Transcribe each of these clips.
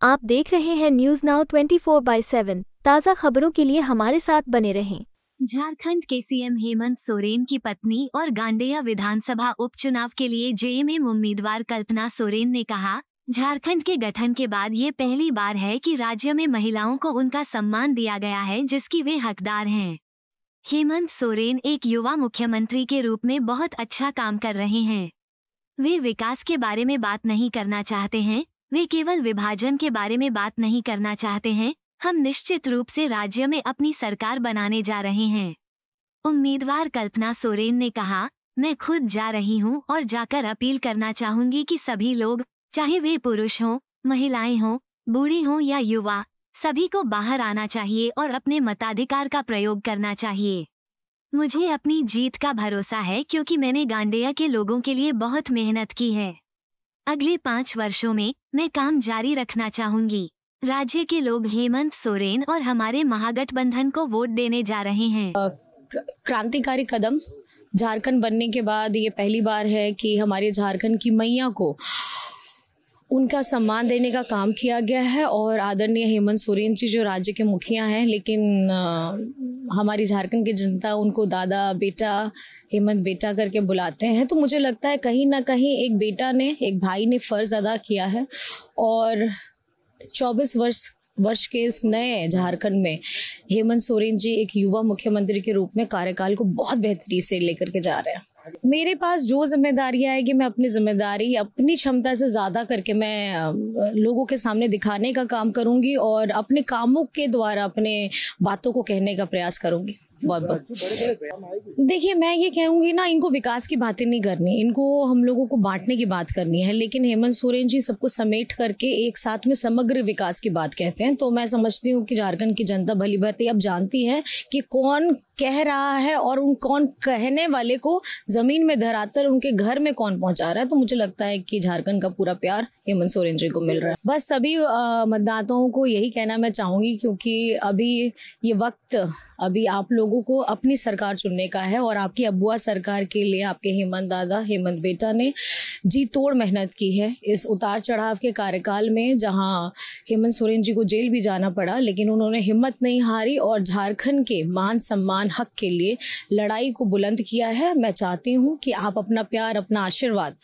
आप देख रहे हैं न्यूज नाउ 24/7। ताज़ा खबरों के लिए हमारे साथ बने रहें। झारखंड के सीएम हेमंत सोरेन की पत्नी और गांडेय विधानसभा उपचुनाव के लिए जेएमएम उम्मीदवार कल्पना सोरेन ने कहा, झारखंड के गठन के बाद ये पहली बार है कि राज्य में महिलाओं को उनका सम्मान दिया गया है जिसकी वे हकदार हैं। हेमंत सोरेन एक युवा मुख्यमंत्री के रूप में बहुत अच्छा काम कर रहे हैं। वे विकास के बारे में बात नहीं करना चाहते हैं, वे केवल विभाजन के बारे में बात नहीं करना चाहते हैं। हम निश्चित रूप से राज्य में अपनी सरकार बनाने जा रहे हैं। उम्मीदवार कल्पना सोरेन ने कहा, मैं खुद जा रही हूं और जाकर अपील करना चाहूंगी कि सभी लोग, चाहे वे पुरुष हों, महिलाएं हों, बूढ़ी हों या युवा, सभी को बाहर आना चाहिए और अपने मताधिकार का प्रयोग करना चाहिए। मुझे अपनी जीत का भरोसा है क्योंकि मैंने गांडेय के लोगों के लिए बहुत मेहनत की है। अगले 5 वर्षों में मैं काम जारी रखना चाहूंगी। राज्य के लोग हेमंत सोरेन और हमारे महागठबंधन को वोट देने जा रहे हैं। क्रांतिकारी कदम झारखंड बनने के बाद ये पहली बार है कि हमारे झारखंड की मैया को उनका सम्मान देने का काम किया गया है और आदरणीय हेमंत सोरेन जी जो राज्य के मुखिया हैं, लेकिन हमारी झारखंड की जनता उनको दादा बेटा हेमंत बेटा करके बुलाते हैं। तो मुझे लगता है कहीं ना कहीं एक भाई ने फर्ज अदा किया है और 24 वर्ष के इस नए झारखंड में हेमंत सोरेन जी एक युवा मुख्यमंत्री के रूप में कार्यकाल को बहुत बेहतरी से लेकर के जा रहे हैं। मेरे पास जो जिम्मेदारी आएगी मैं अपनी जिम्मेदारी अपनी क्षमता से ज़्यादा करके मैं लोगों के सामने दिखाने का काम करूंगी और अपने कामों के द्वारा अपने बातों को कहने का प्रयास करूंगी। बहुत देखिए, मैं ये कहूंगी ना, इनको विकास की बातें नहीं करनी, इनको हम लोगों को बांटने की बात करनी है, लेकिन हेमंत सोरेन जी सबको समेट करके एक साथ में समग्र विकास की बात कहते हैं। तो मैं समझती हूँ कि झारखंड की जनता भली भांति अब जानती है कि कौन कह रहा है और कौन कहने वाले को जमीन में धरातल उनके घर में कौन पहुंचा रहा है। तो मुझे लगता है कि झारखंड का पूरा प्यार हेमंत सोरेन जी को मिल रहा है। बस सभी मतदाताओं को यही कहना मैं चाहूंगी, क्योंकि अभी ये वक्त अभी आप लोगों को अपनी सरकार चुनने का है और आपकी अबुआ सरकार के लिए आपके हेमंत दादा हेमंत बेटा ने जी तोड़ मेहनत की है इस उतार चढ़ाव के कार्यकाल में, जहां हेमंत सोरेन जी को जेल भी जाना पड़ा, लेकिन उन्होंने हिम्मत नहीं हारी और झारखंड के मान सम्मान हक के लिए लड़ाई को बुलंद किया है। मैं चाहती हूँ कि आप अपना प्यार अपना आशीर्वाद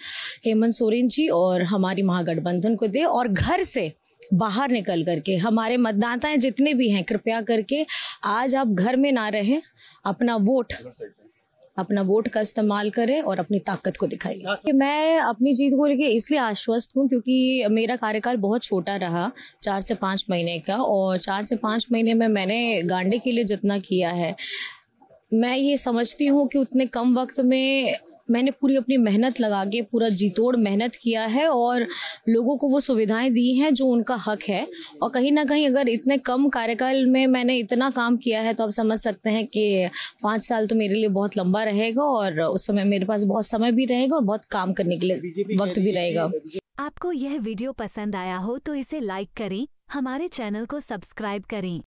हेमंत सोरेन जी और हमारी महागठबंधन को दे और घर से बाहर निकल करके हमारे मतदाता जितने भी हैं, कृपया करके आज आप घर में ना रहें, अपना वोट का इस्तेमाल करें और अपनी ताकत को दिखाइए। मैं अपनी जीत को लेके इसलिए आश्वस्त हूँ क्योंकि मेरा कार्यकाल बहुत छोटा रहा, 4 से 5 महीने का, और 4 से 5 महीने में मैंने गांडे के लिए जितना किया है, मैं ये समझती हूँ कि उतने कम वक्त में मैंने पूरी अपनी मेहनत लगा के पूरा जी तोड़ मेहनत किया है और लोगों को वो सुविधाएं दी हैं जो उनका हक है। और कहीं ना कहीं अगर इतने कम कार्यकाल में मैंने इतना काम किया है तो आप समझ सकते हैं कि 5 साल तो मेरे लिए बहुत लंबा रहेगा और उस समय मेरे पास बहुत समय भी रहेगा और बहुत काम करने के लिए वक्त भी रहेगा। आपको यह वीडियो पसंद आया हो तो इसे लाइक करें, हमारे चैनल को सब्सक्राइब करें।